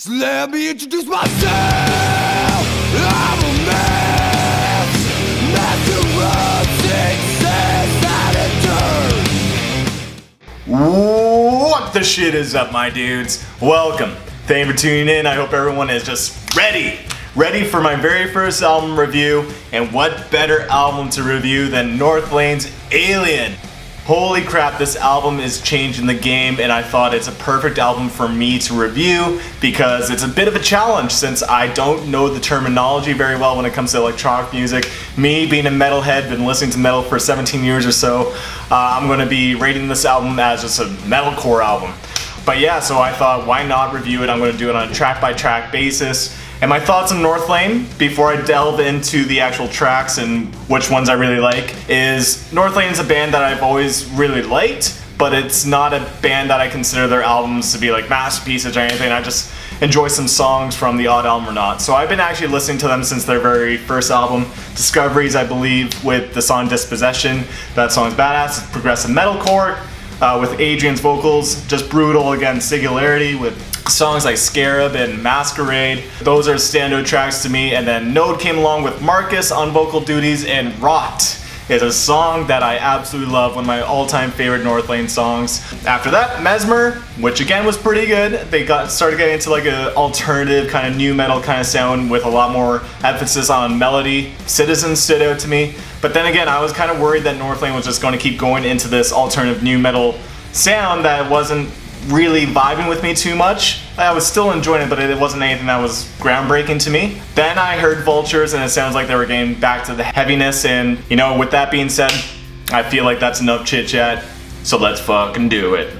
So let me introduce myself. I'm a mess. Master of success attitude. What the shit is up, my dudes? Welcome. Thank you for tuning in. I hope everyone is just ready for my very first album review. And what better album to review than Northlane's Alien? Holy crap, this album is changing the game, and I thought it's a perfect album for me to review because it's a bit of a challenge since I don't know the terminology very well when it comes to electronic music. Me being a metalhead, been listening to metal for 17 years or so, I'm going to be rating this album as just a metalcore album. But yeah, so I thought, why not review it? I'm going to do it on a track-by-track basis. And my thoughts on Northlane, before I delve into the actual tracks and which ones I really like, is Northlane is a band that I've always really liked, but it's not a band that I consider their albums to be like masterpieces or anything. I just enjoy some songs from the odd album or not. So I've been actually listening to them since their very first album, Discoveries, I believe, with the song Dispossession. That song's badass. It's progressive metalcore. With Adrian's vocals, just brutal, again, singularity with songs like Scarab and Masquerade. Those are standout tracks to me. And then Node came along with Marcus on vocal duties, and Rot is a song that I absolutely love, one of my all-time favorite Northlane songs. After that, Mesmer, which again was pretty good. They started getting into like an alternative kind of new metal kind of sound with a lot more emphasis on melody. Citizen stood out to me. But then again, I was kind of worried that Northlane was just going to keep going into this alternative new metal sound that wasn't really vibing with me too much. I was still enjoying it, but it wasn't anything that was groundbreaking to me. Then I heard Vultures, and it sounds like they were getting back to the heaviness, and you know, with that being said, I feel like that's enough chit chat, so let's fucking do it.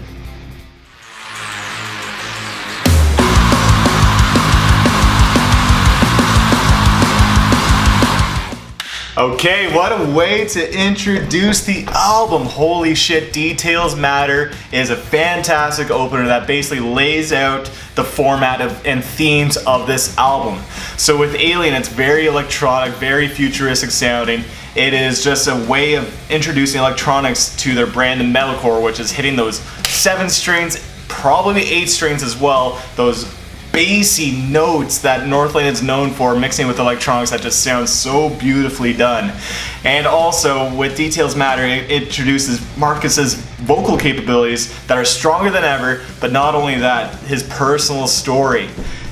Okay, what a way to introduce the album. Holy shit, Details Matter is a fantastic opener that basically lays out the format and themes of this album. So with Alien, it's very electronic, very futuristic sounding. It is just a way of introducing electronics to their brand of metalcore, which is hitting those 7 strings, probably 8 strings as well, those bassy notes that Northlane is known for, mixing with electronics that just sounds so beautifully done. And also with Details Matter, it introduces Marcus's vocal capabilities that are stronger than ever, but not only that, his personal story.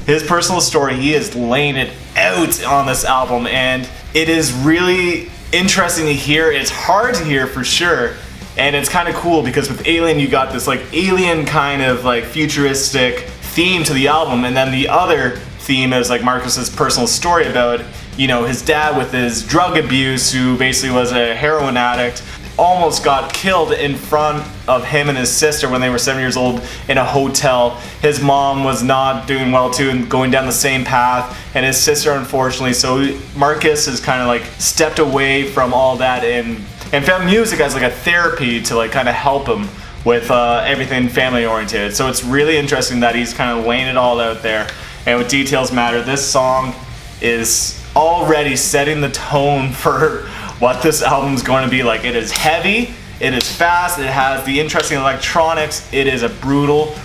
He is laying it out on this album, and it is really interesting to hear. It's hard to hear for sure. And it's kind of cool because with Alien, you got this like alien kind of like futuristic theme to the album, and then the other theme is like Marcus's personal story about, you know, his dad with his drug abuse, who basically was a heroin addict, almost got killed in front of him and his sister when they were 7 years old in a hotel. His mom was not doing well too and going down the same path, and his sister unfortunately. So Marcus has kind of like stepped away from all that and found music as like a therapy to like kind of help him with everything family oriented. So it's really interesting that he's kind of laying it all out there. And with Details Matter, this song is already setting the tone for what this album's going to be like. It is heavy, it is fast, it has the interesting electronics, it is a brutal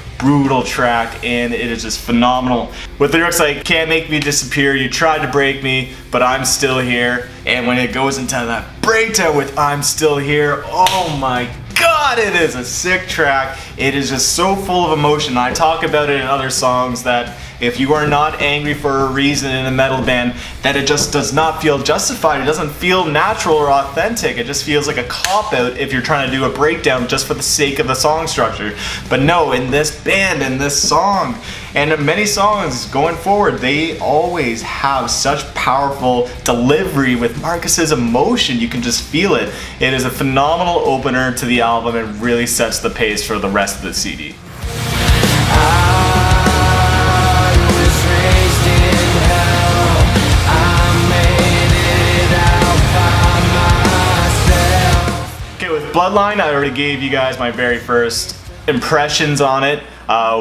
track, and it is just phenomenal. With lyrics like, can't make me disappear, you tried to break me, but I'm still here. And when it goes into that breakdown with I'm still here, oh my God, it is a sick track. It is just so full of emotion. I talk about it in other songs that if you are not angry for a reason in a metal band, that it just does not feel justified. It doesn't feel natural or authentic. It just feels like a cop-out if you're trying to do a breakdown just for the sake of the song structure. But no, in this band, in this song, and in many songs going forward, they always have such powerful delivery with Marcus's emotion. You can just feel it. It is a phenomenal opener to the album and really sets the pace for the rest of the CD. Bloodline, I already gave you guys my very first impressions on it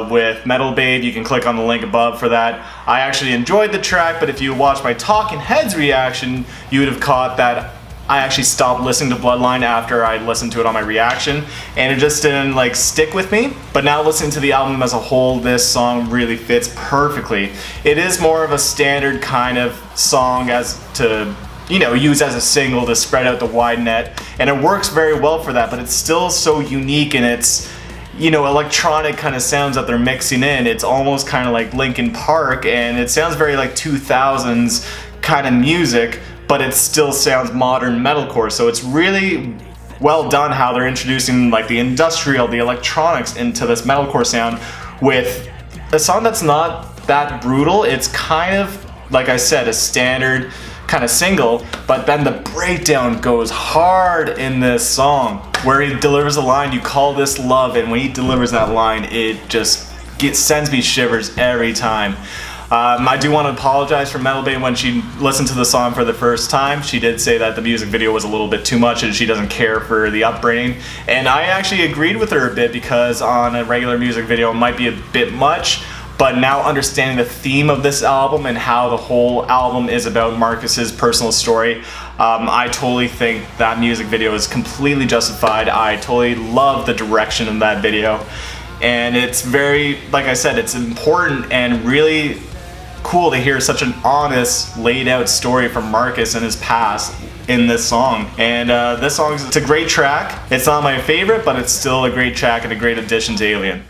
with METALBABE. You can click on the link above for that. I actually enjoyed the track, but if you watched my Talking Heads reaction, you would have caught that I actually stopped listening to Bloodline after I listened to it on my reaction, and it just didn't like stick with me. But now listening to the album as a whole, this song really fits perfectly. It is more of a standard kind of song as to, you know, use as a single to spread out the wide net, and it works very well for that, but it's still so unique in its, you know, electronic kind of sounds that they're mixing in. It's almost kind of like Linkin Park, and it sounds very like 2000s kind of music, but it still sounds modern metalcore. So it's really well done how they're introducing like the industrial, the electronics into this metalcore sound with a song that's not that brutal. It's kind of, like I said, a standard kind of single, but then the breakdown goes hard in this song where he delivers a line, "You call this love," and when he delivers that line, it just sends me shivers every time. I do want to apologize for METALBABE. When she listened to the song for the first time, she did say that the music video was a little bit too much and she doesn't care for the upbringing, and I actually agreed with her a bit, because on a regular music video it might be a bit much. But now understanding the theme of this album and how the whole album is about Marcus's personal story, I totally think that music video is completely justified. I totally love the direction of that video. And it's very, like I said, it's important and really cool to hear such an honest, laid out story from Marcus and his past in this song. And this song, it's a great track. It's not my favorite, but it's still a great track and a great addition to Alien.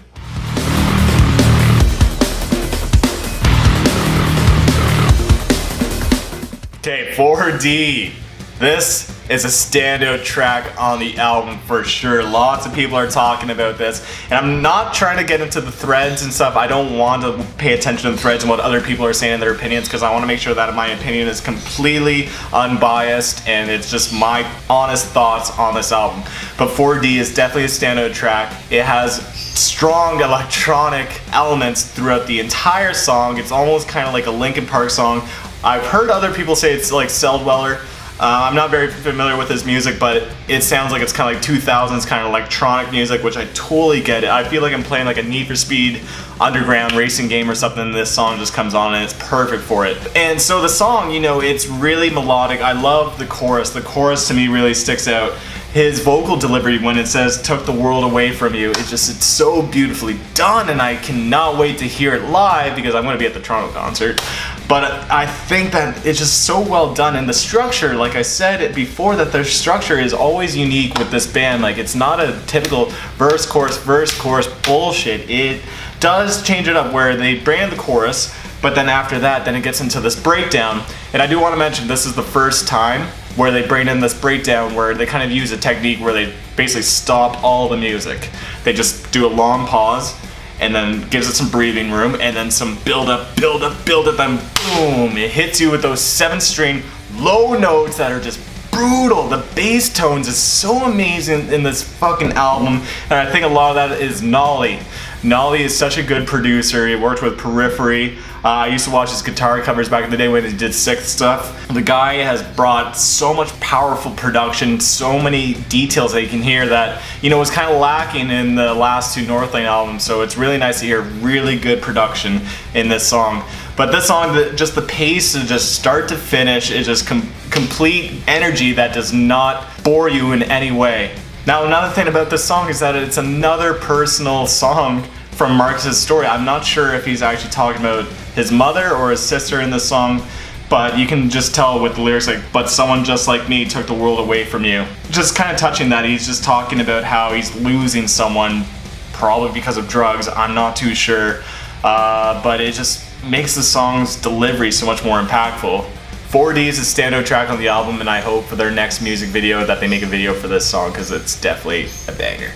Okay, 4D. This is a standout track on the album for sure. Lots of people are talking about this, and I'm not trying to get into the threads and stuff. I don't want to pay attention to the threads and what other people are saying in their opinions, because I want to make sure that my opinion is completely unbiased and it's just my honest thoughts on this album. But 4D is definitely a standout track. It has strong electronic elements throughout the entire song. It's almost kind of like a Linkin Park song. I've heard other people say it's like Celdweller. I'm not very familiar with his music, but it sounds like it's kind of like 2000s kind of electronic music, which I totally get it. I feel like I'm playing like a Need for Speed Underground racing game or something, and this song just comes on and it's perfect for it. And so the song, you know, it's really melodic. I love the chorus. The chorus to me really sticks out. His vocal delivery when it says "took the world away from you," it's so beautifully done, and I cannot wait to hear it live because I'm going to be at the Toronto concert. But I think that it's just so well done, and the structure, like I said it before, that their structure is always unique with this band. Like, it's not a typical verse chorus bullshit. It does change it up where they bring in the chorus, but then after that, then it gets into this breakdown. And I do want to mention this is the first time where they bring in this breakdown where they kind of use a technique where they basically stop all the music. They just do a long pause and then gives it some breathing room and then some build up, then boom, it hits you with those 7-string low notes that are just brutal. The bass tones is so amazing in this fucking album, and I think a lot of that is Nolly. Nolly is such a good producer. He worked with Periphery. I used to watch his guitar covers back in the day when he did Sixth stuff. The guy has brought so much powerful production, so many details that you can hear that, you know, was kind of lacking in the last two Northlane albums. So it's really nice to hear really good production in this song. But this song, just the pace, just start to finish, is just complete energy that does not bore you in any way. Now, another thing about this song is that it's another personal song from Marcus's story. I'm not sure if he's actually talking about his mother or his sister in this song, but you can just tell with the lyrics like, "But someone just like me took the world away from you." Just kind of touching that, he's just talking about how he's losing someone, probably because of drugs. I'm not too sure, but it just makes the song's delivery so much more impactful. 4D is a standout track on the album, and I hope for their next music video that they make a video for this song, because it's definitely a banger.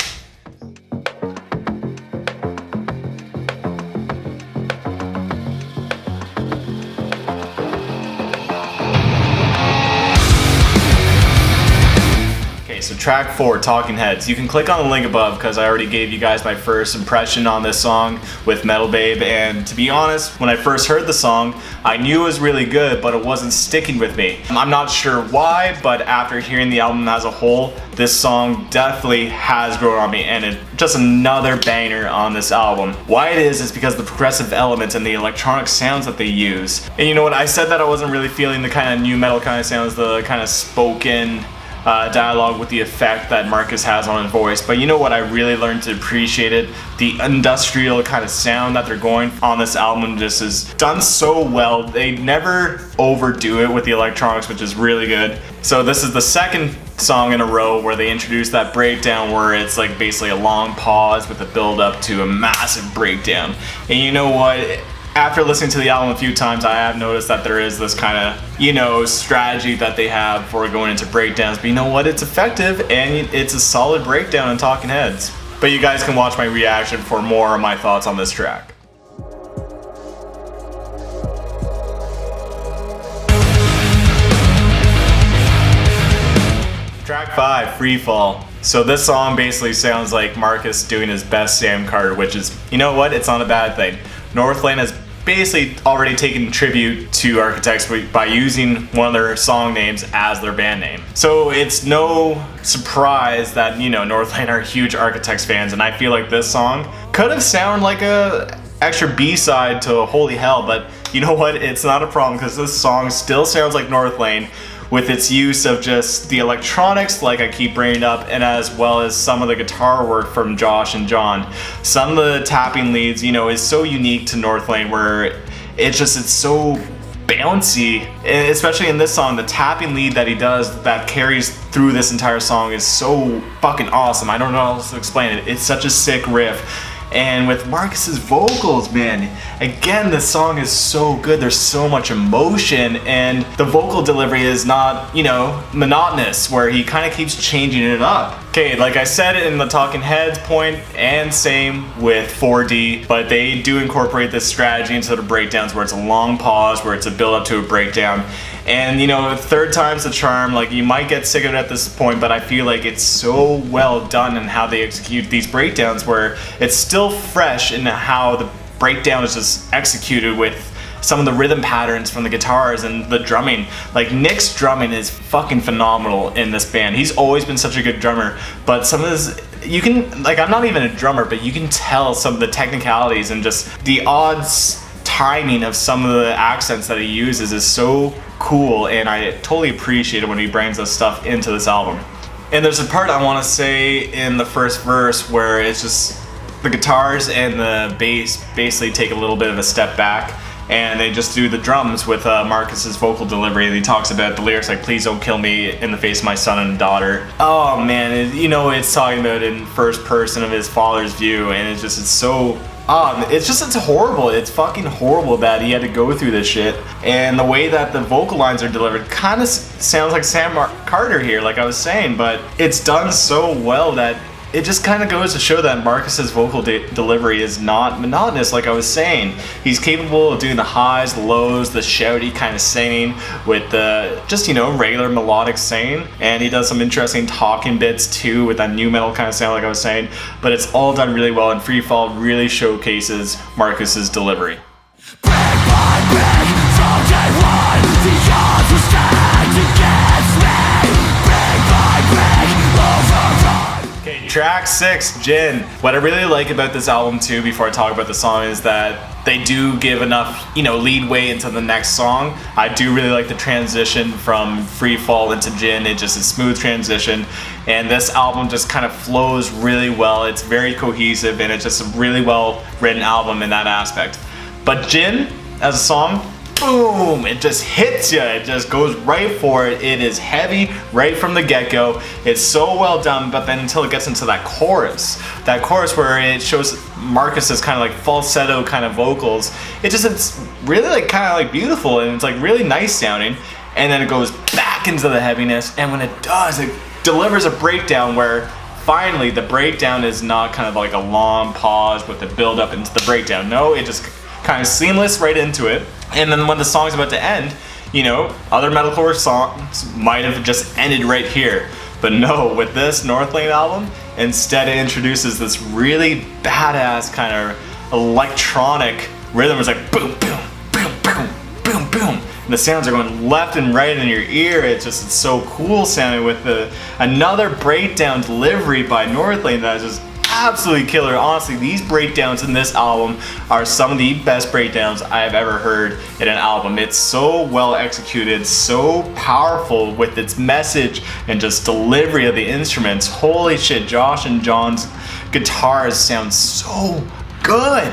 So track 4, Talking Heads. You can click on the link above because I already gave you guys my first impression on this song with METALBABE, and to be honest, when I first heard the song, I knew it was really good, but it wasn't sticking with me. I'm not sure why, but after hearing the album as a whole, this song definitely has grown on me, and it's just another banger on this album. Why it is because of the progressive elements and the electronic sounds that they use. And you know what, I said that I wasn't really feeling the kind of new metal kind of sounds, the kind of spoken dialogue with the effect that Marcus has on his voice. But you know what I really learned to appreciate it? The industrial kind of sound that they're going on this album just is done so well. They never overdo it with the electronics, which is really good. So this is the second song in a row where they introduce that breakdown where it's like basically a long pause with a build up to a massive breakdown. And you know what? After listening to the album a few times, I have noticed that there is this kind of, you know, strategy that they have for going into breakdowns. But you know what? It's effective and it's a solid breakdown in Talking Heads. But you guys can watch my reaction for more of my thoughts on this track. Track 5, Freefall. So this song basically sounds like Marcus doing his best Sam Carter, which is, you know what? It's not a bad thing. Northlane has basically already taken tribute to Architects by using one of their song names as their band name. So it's no surprise that, you know, Northlane are huge Architects fans, and I feel like this song could have sounded like a extra B-side to Holy Hell, but you know what? It's not a problem because this song still sounds like Northlane with its use of just the electronics, like I keep bringing up, and as well as some of the guitar work from Josh and John. Some of the tapping leads, you know, is so unique to Northlane where it's so bouncy, and especially in this song, the tapping lead that he does that carries through this entire song is so fucking awesome. I don't know how else to explain it. It's such a sick riff. And with Marcus's vocals, man, again, this song is so good. There's so much emotion, and the vocal delivery is not, you know, monotonous, where he kind of keeps changing it up. Okay, like I said in the Talking Heads point, and same with 4D, but they do incorporate this strategy into the breakdowns where it's a long pause, where it's a build up to a breakdown. And you know, third time's the charm. Like, you might get sick of it at this point, but I feel like it's so well done in how they execute these breakdowns, where it's still fresh in how the breakdown is just executed with some of the rhythm patterns from the guitars and the drumming. Like, Nick's drumming is fucking phenomenal in this band. He's always been such a good drummer, but some of this, you can, like, I'm not even a drummer, but you can tell some of the technicalities and just the odds timing of some of the accents that he uses is so cool, and I totally appreciate it when he brings this stuff into this album. And there's a part I want to say in the first verse where it's just the guitars and the bass basically take a little bit of a step back, and they just do the drums with Marcus's vocal delivery. And he talks about the lyrics like, "Please don't kill me in the face of my son and daughter." Oh man, you know, it's talking about it in first person of his father's view, and it's so it's horrible. It's fucking horrible that he had to go through this shit. And the way that the vocal lines are delivered kind of sounds like Sam Carter here, like I was saying, but it's done so well that it just kind of goes to show that Marcus's vocal delivery is not monotonous, like I was saying. He's capable of doing the highs, the lows, the shouty kind of singing with the just, you know, regular melodic singing. And he does some interesting talking bits too with that new metal kind of sound, like I was saying. But it's all done really well, and Freefall really showcases Marcus's delivery. Brick by brick, from day one, the odds were stacked against me. Brick by brick, overrun. Okay, track 6, JINN. What I really like about this album too, before I talk about the song, is that they do give enough, you know, leadway into the next song. I do really like the transition from Freefall into JINN. It's just a smooth transition, and this album just kind of flows really well. It's very cohesive, and it's just a really well written album in that aspect. But JINN, as a song, boom, it just hits you. It just goes right for it. It is heavy right from the get-go. It's so well done, but then until it gets into that chorus where it shows Marcus's kind of like falsetto kind of vocals, it's really like kind of like beautiful, and it's like really nice sounding. And then it goes back into the heaviness, and when it does, it delivers a breakdown where finally the breakdown is not kind of like a long pause with the build up into the breakdown. No, it just kind of seamless right into it. And then when the song's about to end, you know, other metalcore songs might have just ended right here. But no, with this Northlane album, instead it introduces this really badass kind of electronic rhythm. It's like boom, boom, boom, boom, boom, boom. And the sounds are going left and right in your ear. It's so cool sounding with another breakdown delivery by Northlane that is just absolutely killer. Honestly, these breakdowns in this album are some of the best breakdowns I've ever heard in an album. It's so well executed, so powerful with its message and just delivery of the instruments. Holy shit, Josh and John's guitars sound so good.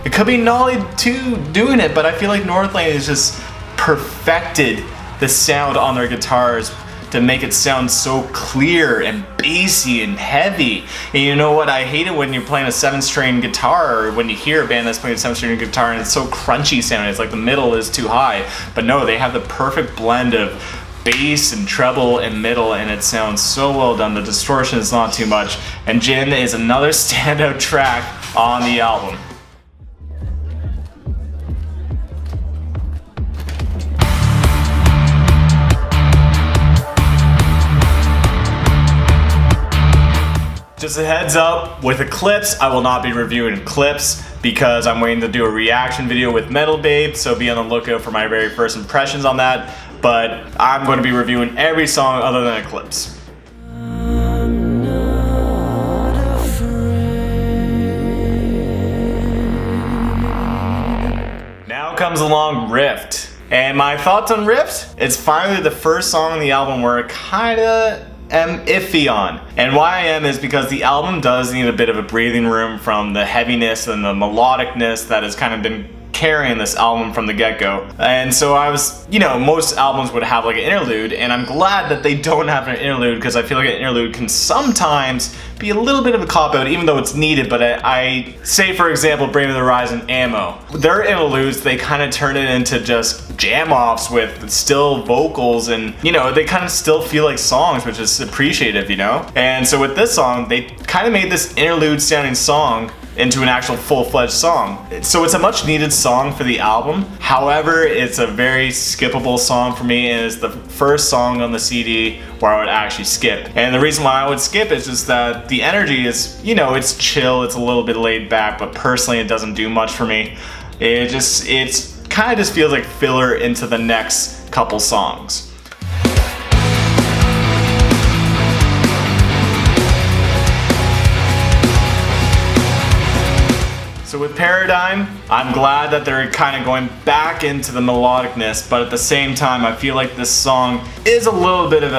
It could be Nolly too doing it, but I feel like Northlane has just perfected the sound on their guitars to make it sound so clear and bassy and heavy. And you know what? I hate it when you're playing a 7-string guitar, or when you hear a band that's playing a 7-string guitar and it's so crunchy sounding. It's like the middle is too high. But no, they have the perfect blend of bass and treble and middle, and it sounds so well done. The distortion is not too much. And JINN is another standout track on the album. Just a heads up, with Eclipse, I will not be reviewing Eclipse because I'm waiting to do a reaction video with METALBABE, so be on the lookout for my very first impressions on that. But I'm going to be reviewing every song other than Eclipse. Now comes along Rift. And my thoughts on Rift? It's finally the first song on the album where I kinda am iffy on. And why I am is because the album does need a bit of a breathing room from the heaviness and the melodicness that has kind of been carrying this album from the get-go. And so I was, you know, most albums would have like an interlude, and I'm glad that they don't have an interlude because I feel like an interlude can sometimes be a little bit of a cop-out even though it's needed. But I say, for example, Bring Me the Horizon, Ammo. Their interludes, they kind of turn it into just jam-offs with still vocals, and you know, they kind of still feel like songs, which is appreciative, you know? And so with this song, they kind of made this interlude sounding song into an actual full-fledged song. So it's a much needed song for the album. However, it's a very skippable song for me, and it's the first song on the CD where I would actually skip. And the reason why I would skip is just that the energy is, you know, it's chill, it's a little bit laid back, but personally it doesn't do much for me. It's kind of just feels like filler into the next couple songs. So with Paradigm, I'm glad that they're kind of going back into the melodicness, but at the same time, I feel like this song is a little bit of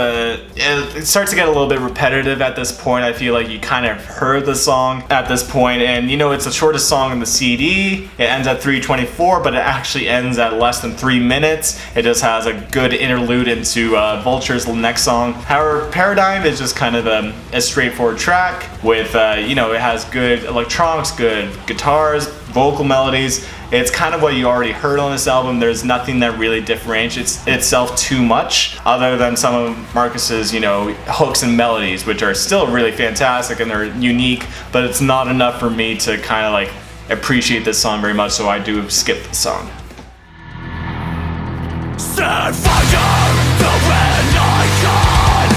it starts to get a little bit repetitive at this point. I feel like you kind of heard the song at this point, and you know, it's the shortest song in the CD. It ends at 3:24, but it actually ends at less than 3 minutes. It just has a good interlude into Vultures, the next song. However, Paradigm is just kind of a straightforward track with, you know, it has good electronics, good guitars, vocal melodies. It's kind of what you already heard on this album. There's nothing that really differentiates itself too much other than some of Marcus's, you know, hooks and melodies, which are still really fantastic and they're unique, but it's not enough for me to kind of like appreciate this song very much, so I do skip the song. Set fire, the red icon.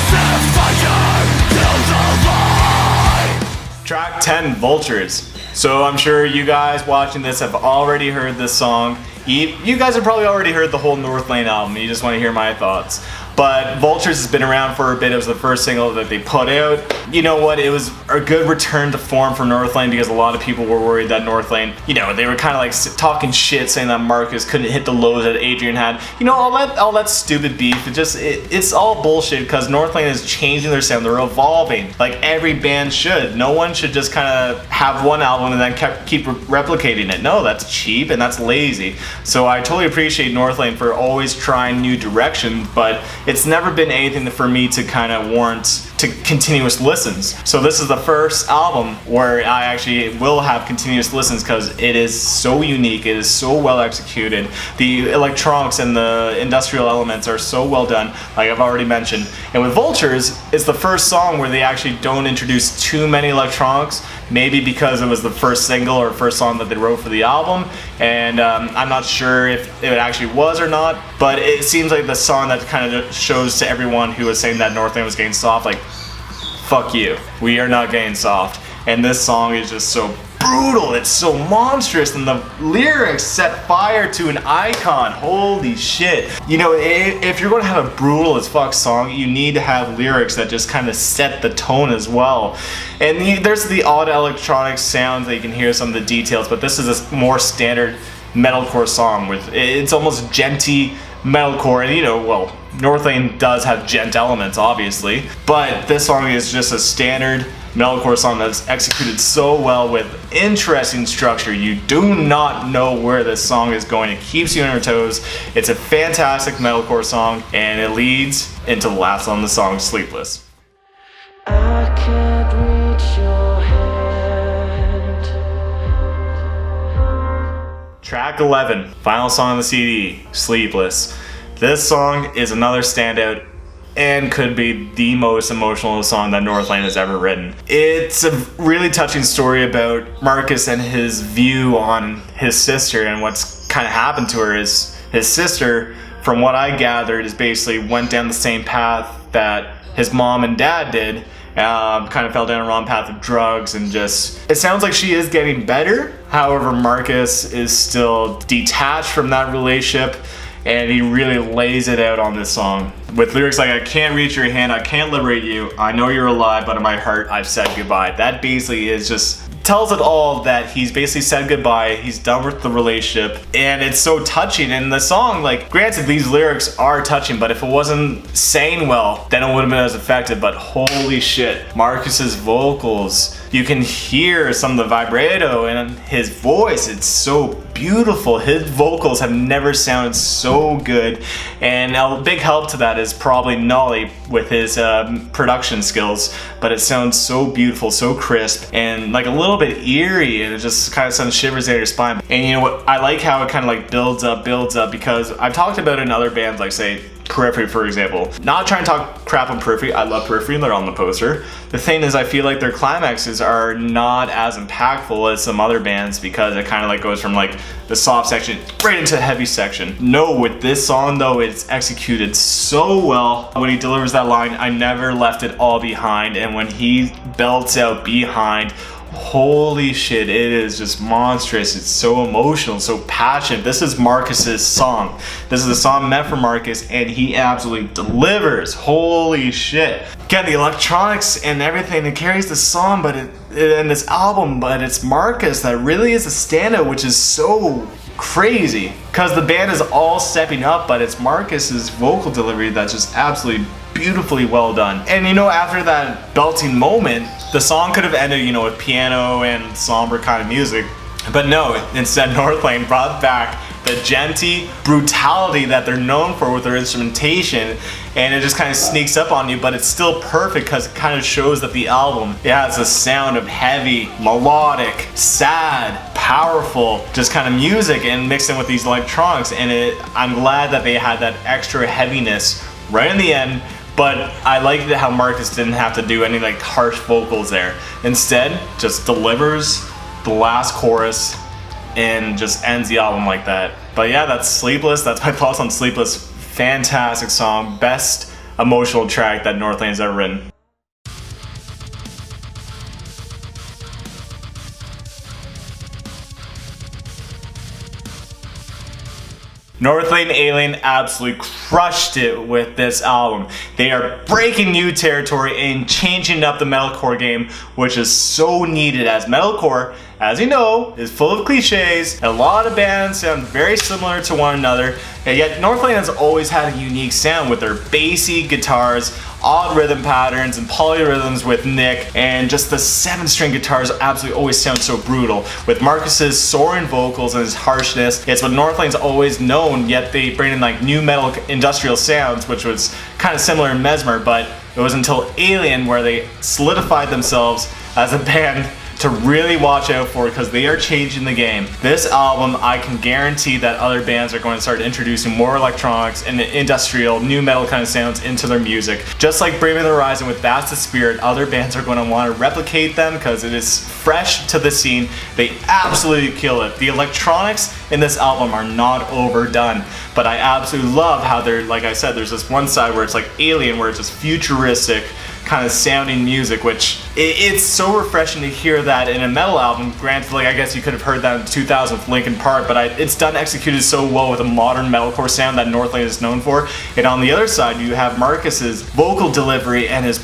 Set fire, kill the light. Track 10, Vultures. So I'm sure you guys watching this have already heard this song. You guys have probably already heard the whole Northlane album. You just want to hear my thoughts. But Vultures has been around for a bit. It was the first single that they put out. You know what? It was a good return to form for Northlane because a lot of people were worried that Northlane, you know, they were kind of like talking shit, saying that Marcus couldn't hit the lows that Adrian had. You know, all that stupid beef. It's all bullshit because Northlane is changing their sound. They're evolving like every band should. No one should just kind of have one album and then keep replicating it. No, that's cheap and that's lazy. So I totally appreciate Northlane for always trying new direction, but it's never been anything for me to kind of warrant to continuous listens. So this is the first album where I actually will have continuous listens because it is so unique, it is so well executed. The electronics and the industrial elements are so well done, like I've already mentioned. And with Vultures, it's the first song where they actually don't introduce too many electronics, maybe because it was the first single or first song that they wrote for the album, and I'm not sure if it actually was or not, but it seems like the song that kind of shows to everyone who was saying that Northlane was getting soft, like, fuck you, we are not getting soft. And this song is just so brutal, it's so monstrous, and the lyrics set fire to an icon. Holy shit. You know, if you're going to have a brutal as fuck song, you need to have lyrics that just kind of set the tone as well. And there's the odd electronic sounds that you can hear some of the details, but this is a more standard metalcore song with, it's almost djenty metalcore, and you know, well, Northlane does have djent elements obviously, but this song is just a standard metalcore song that's executed so well with interesting structure. You do not know where this song is going. It keeps you on your toes. It's a fantastic metalcore song, and it leads into the last song of the song, Sleepless. I can't reach your hand. Track 11, final song on the CD, Sleepless. This song is another standout and could be the most emotional song that Northlane has ever written. It's a really touching story about Marcus and his view on his sister and what's kind of happened to her. Is his sister, from what I gathered, is basically went down the same path that his mom and dad did. Kind of fell down a wrong path of drugs, and just, it sounds like she is getting better. However, Marcus is still detached from that relationship, and he really lays it out on this song with lyrics like, I can't reach your hand, I can't liberate you, I know you're alive, but in my heart I've said goodbye. That basically is just tells it all, that he's basically said goodbye, he's done with the relationship, and it's so touching. And the song, like, granted these lyrics are touching, but if it wasn't sang well, then it wouldn't have been as effective. But holy shit, Marcus's vocals, you can hear some of the vibrato in his voice, it's so beautiful. His vocals have never sounded so good, and a big help to that is probably Nolly with his production skills, but it sounds so beautiful, so crisp, and like a little bit eerie, and it just kind of sends shivers down your spine. And you know what, I like how it kind of like builds up, because I've talked about it in other bands, like say Periphery, for example. Not trying to talk crap on Periphery, I love Periphery and they're on the poster. The thing is, I feel like their climaxes are not as impactful as some other bands, because it kind of like goes from like the soft section right into the heavy section. No, with this song though, it's executed so well. When he delivers that line, I never left it all behind, and when he belts out behind, holy shit, it is just monstrous. It's so emotional, so passionate. This is Marcus's song. This is a song meant for Marcus, and he absolutely delivers. Holy shit. Again, the electronics and everything that carries the song, but in this album, but it's Marcus that really is a standout, which is so crazy, because the band is all stepping up, but it's Marcus's vocal delivery that's just absolutely beautifully well done. And you know, after that belting moment, the song could have ended, you know, with piano and somber kind of music, but no, instead Northlane brought back the djenty brutality that they're known for with their instrumentation, and it just kind of sneaks up on you, but it's still perfect because it kind of shows that the album, it has a sound of heavy, melodic, sad, powerful, just kind of music, and mixed in with these electronics. And I'm glad that they had that extra heaviness right in the end. But I liked how Marcus didn't have to do any like harsh vocals there. Instead, just delivers the last chorus and just ends the album like that. But yeah, that's Sleepless. That's my thoughts on Sleepless. Fantastic song. Best emotional track that Northlane's ever written. Northlane Alien absolutely crushed it with this album. They are breaking new territory and changing up the metalcore game, which is so needed, as metalcore, as you know, is full of cliches. A lot of bands sound very similar to one another, and yet Northlane has always had a unique sound with their bassy guitars, odd rhythm patterns, and polyrhythms with Nick, and just the 7-string guitars absolutely always sound so brutal. With Marcus's soaring vocals and his harshness, it's what Northlane's always known, yet they bring in like new metal industrial sounds, which was kind of similar in Mesmer, but it was until Alien where they solidified themselves as a band to really watch out for, because they are changing the game. This album, I can guarantee that other bands are going to start introducing more electronics and industrial, new metal kind of sounds into their music. Just like Bring Me the Horizon with That's the Spirit, other bands are going to want to replicate them because it is fresh to the scene. They absolutely kill it. The electronics in this album are not overdone, but I absolutely love how they're, like I said, there's this one side where it's like Alien, where it's just futuristic, kind of sounding music, which it's so refreshing to hear that in a metal album. Granted, like I guess you could have heard that in 2000 with Linkin Park, but it's done executed so well with a modern metalcore sound that Northlane is known for. And on the other side, you have Marcus's vocal delivery and his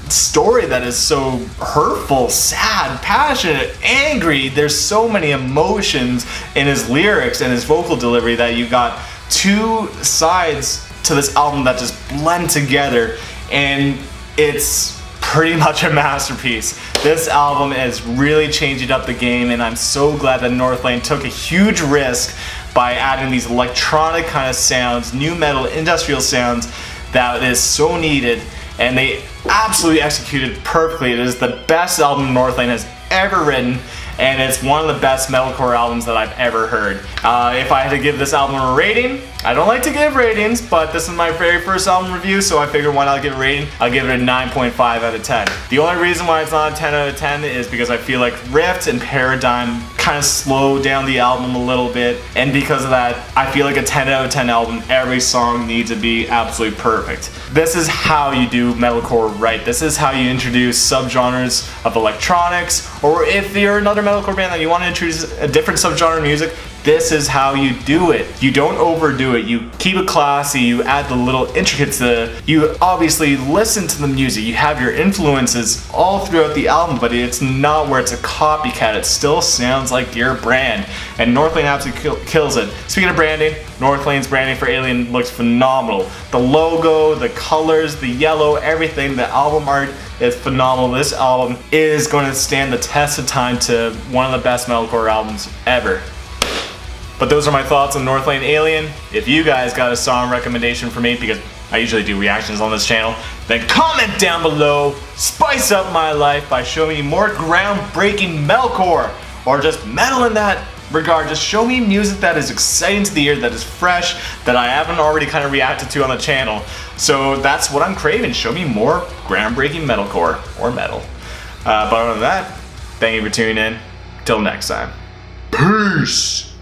story that is so hurtful, sad, passionate, angry. There's so many emotions in his lyrics and his vocal delivery that you got two sides to this album that just blend together, and it's pretty much a masterpiece. This album is really changing up the game, and I'm so glad that Northlane took a huge risk by adding these electronic kind of sounds, new metal, industrial sounds that is so needed, and they absolutely executed perfectly. It is the best album Northlane has ever written, and it's one of the best metalcore albums that I've ever heard. If I had to give this album a rating, I don't like to give ratings, but this is my very first album review, so I figured why not give a rating? I'll give it a 9.5 out of 10. The only reason why it's not a 10 out of 10 is because I feel like Rift and Paradigm kind of slow down the album a little bit, and because of that, I feel like a 10 out of 10 album, every song needs to be absolutely perfect. This is how you do metalcore right. This is how you introduce subgenres of electronics, or if you're another metalcore band that you want to introduce a different subgenre of music, this is how you do it. You don't overdo it. You keep it classy. You add the little intricacies. You obviously listen to the music. You have your influences all throughout the album, but it's not where it's a copycat. It still sounds like your brand. And Northlane absolutely kills it. Speaking of branding, Northlane's branding for Alien looks phenomenal. The logo, the colors, the yellow, everything, the album art is phenomenal. This album is going to stand the test of time to one of the best metalcore albums ever. But those are my thoughts on Northlane Alien. If you guys got a song recommendation for me, because I usually do reactions on this channel, then comment down below, spice up my life by showing me more groundbreaking metalcore, or just metal in that regard. Just show me music that is exciting to the ear, that is fresh, that I haven't already kind of reacted to on the channel. So that's what I'm craving. Show me more groundbreaking metalcore, or metal. But other than that, thank you for tuning in. Till next time. Peace!